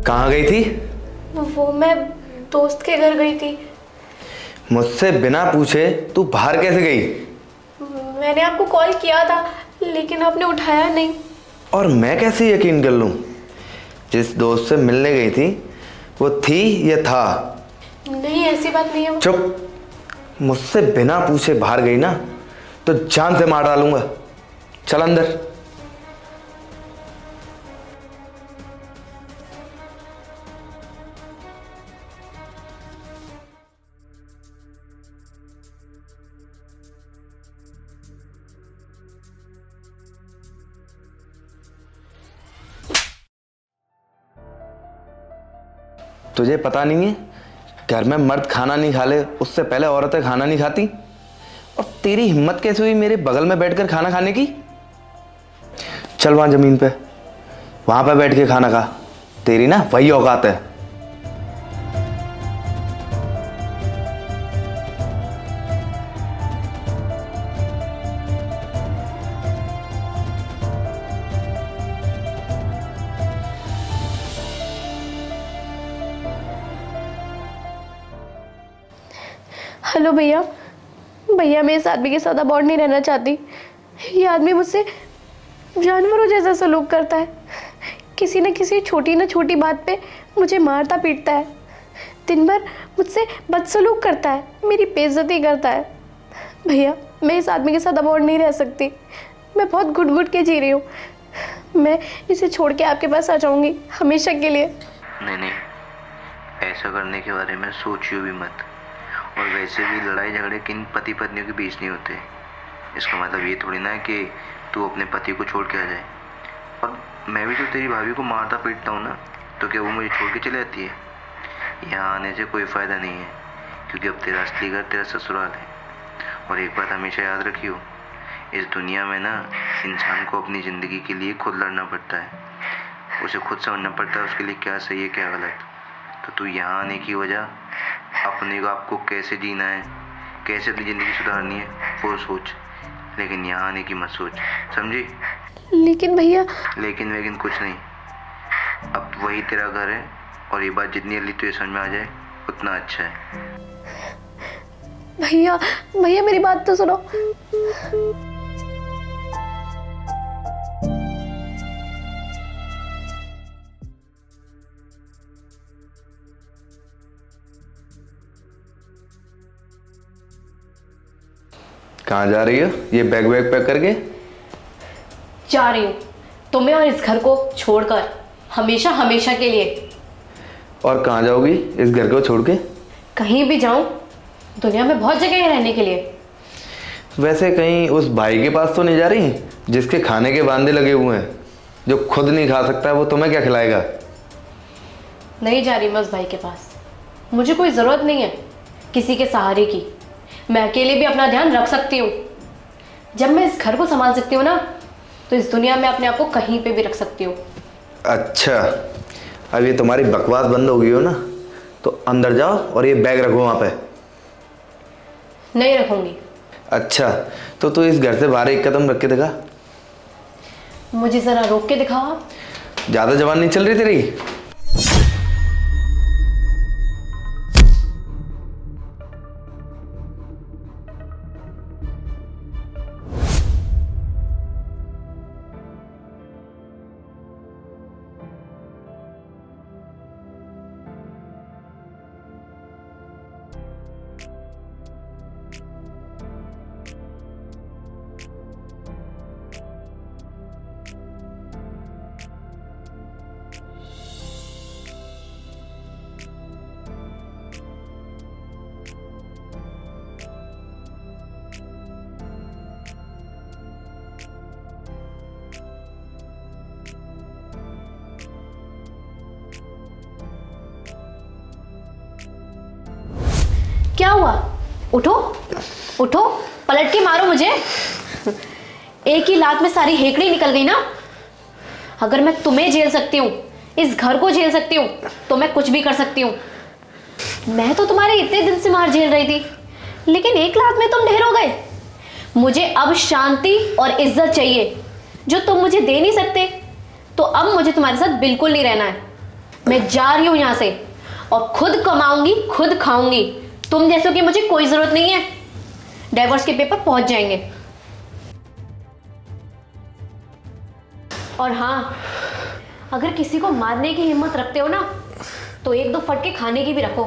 कहाँ गई थी? वो मैं दोस्त के घर गई थी। मुझसे बिना पूछे तू बाहर कैसे गई? मैंने आपको कॉल किया था लेकिन आपने उठाया नहीं। और मैं कैसे यकीन कर लूं? जिस दोस्त से मिलने गई थी वो थी या था? नहीं, ऐसी बात नहीं है। चुप। मुझसे बिना पूछे बाहर गई ना तो जान से मार डालूंगा। चल अंदर। तुझे पता नहीं है, घर में मर्द खाना नहीं खा ले उससे पहले औरतें खाना नहीं खाती। और तेरी हिम्मत कैसे हुई मेरे बगल में बैठकर खाना खाने की? चल वहां जमीन पे, वहां पे बैठ के खाना खा। तेरी ना वही औकात है। हेलो भैया। भैया, मैं इस आदमी के साथ अब और नहीं रहना चाहती। ये आदमी मुझसे जानवरों जैसा सलूक करता है। किसी न किसी छोटी न छोटी बात पे मुझे मारता पीटता है। दिन भर मुझसे बदसलूक करता है, मेरी बेइज्जती करता है। भैया, मैं इस आदमी के साथ अब और नहीं रह सकती। मैं बहुत घुट घुट के जी रही हूँ। मैं इसे छोड़ के आपके पास आ जाऊँगी हमेशा के लिए। नहीं, ऐसा करने के बारे में सोचियो भी मत। और वैसे भी लड़ाई झगड़े किन पति पत्नियों के बीच नहीं होते। इसका मतलब ये थोड़ी ना है कि तू अपने पति को छोड़ के आ जाए। और मैं भी तो तेरी भाभी को मारता पीटता हूँ ना, तो क्या वो मुझे छोड़ के चली जाती है? यहाँ आने से कोई फ़ायदा नहीं है, क्योंकि अब तेरा असली घर तेरा ससुराल है। और एक बात हमेशा याद रखियो, इस दुनिया में ना इंसान को अपनी ज़िंदगी के लिए खुद लड़ना पड़ता है। उसे खुद समझना पड़ता है उसके लिए क्या सही है क्या गलत। तो तू यहाँ आने की वजह अपने को आपको कैसे जीना है, कैसे अपनी ज़िंदगी सुधारनी है वो सोच, लेकिन यहाँ आने की मत सोच, समझी? लेकिन भैया। लेकिन कुछ नहीं। अब वही तेरा घर है और ये बात जितनी जल्दी तुझे समझ में आ जाए उतना अच्छा है। भैया भैया, मेरी बात तो सुनो। कहाँ जा रही हो ये बैग वैग पैक करके? जा रही हूँ तुम्हें और इस घर को छोड़कर, हमेशा हमेशा के लिए। और कहाँ जाओगी इस घर को छोड़ के? कहीं भी जाऊं, दुनिया में बहुत जगह है रहने के लिए। वैसे कहीं उस भाई के पास तो नहीं जा रही जिसके खाने के बांधे लगे हुए हैं? जो खुद नहीं खा सकता वो तुम्हें क्या खिलाएगा? नहीं जा रही मैं उस भाई के पास। मुझे कोई ज़रूरत नहीं है किसी के सहारे की। मैं अकेले भी अपना ध्यान रख सकती हूँ। जब मैं इस घर को संभाल सकती हूँ ना, तो इस दुनिया में अपने आप को कहीं पे भी रख सकती हूँ। अच्छा, अब ये तुम्हारी बकवास बंद हो गई हो ना, तो अंदर जाओ और ये बैग रखो वहाँ पे। नहीं रखूंगी। अच्छा, तो तू इस घर से बाहर एक कदम रख के दिखा। मुझे ज़रा रोक के दिखाओ आप। ज़्यादा जवान नहीं चल रही तेरी? क्या हुआ? उठो उठो, पलट के मारो मुझे। एक ही लात में सारी हेकड़ी निकल गई ना। अगर मैं तुम्हें झेल सकती हूँ, इस घर को झेल सकती हूँ, तो मैं कुछ भी कर सकती हूँ। मैं तो तुम्हारे इतने दिन से मार झेल रही थी, लेकिन एक लात में तुम ढेर हो गए। मुझे अब शांति और इज्जत चाहिए, जो तुम मुझे दे नहीं सकते। तो अब मुझे तुम्हारे साथ बिल्कुल नहीं रहना है। मैं जा रही हूँ यहाँ से और खुद कमाऊंगी खुद खाऊंगी। तुम जैसों की मुझे कोई जरूरत नहीं है। डाइवोर्स के पेपर पहुंच जाएंगे। और हाँ, अगर किसी को मारने की हिम्मत रखते हो ना तो एक दो फटके खाने की भी रखो।